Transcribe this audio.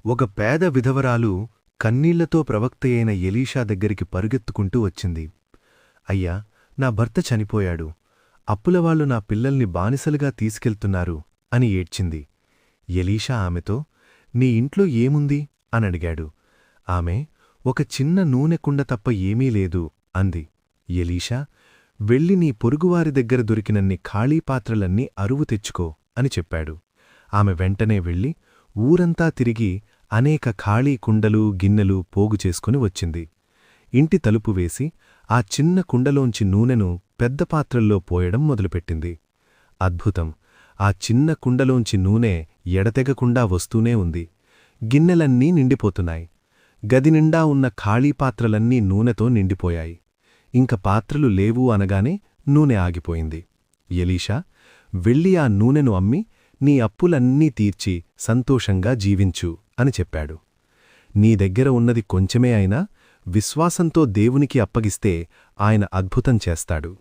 ఒక పేద విధవరాలు కన్నీళ్లతో ప్రవక్తయైన ఎలీషా దగ్గరికి పరుగెత్తుకుంటూ వచ్చింది. అయ్యా, నా భర్త చనిపోయాడు. అప్పులవాళ్లు నా పిల్లల్ని బానిసలుగా తీసుకెళ్తున్నారు అని ఏడ్చింది. ఎలీషా ఆమెతో, నీ ఇంట్లో ఏముంది అనడిగాడు. ఆమె, ఒక చిన్న నూనె కుండ తప్ప ఏమీ లేదు అంది. ఎలీషా, వెళ్ళి నీ పొరుగువారి దగ్గర దొరికినన్ని ఖాళీ పాత్రలన్నీ అరువు తెచ్చుకో అని చెప్పాడు. ఆమె వెంటనే వెళ్ళి ఊరంతా తిరిగి అనేక ఖాళీ కుండలు గిన్నెలు పోగుచేసుకుని వచ్చింది. ఇంటి తలుపు వేసి ఆ చిన్న కుండలోంచి నూనెను పెద్ద పాత్రల్లో పోయడం మొదలుపెట్టింది. అద్భుతం! ఆ చిన్న కుండలోంచి నూనె ఎడతెగకుండా వస్తూనే ఉంది. గిన్నెలన్నీ నిండిపోతున్నాయి. గదినిండా ఉన్న ఖాళీ పాత్రలన్నీ నూనెతో నిండిపోయాయి. ఇంక పాత్రలు లేవు అనగానే నూనె ఆగిపోయింది. ఎలీషా, వెళ్ళి ఆ నూనెను అమ్మి నీ అప్పులన్నీ తీర్చి సంతోషంగా జీవించు అని చెప్పాడు. నీ దగ్గర ఉన్నది కొంచెమే అయినా విశ్వాసంతో దేవునికి అప్పగిస్తే ఆయన అద్భుతం చేస్తాడు.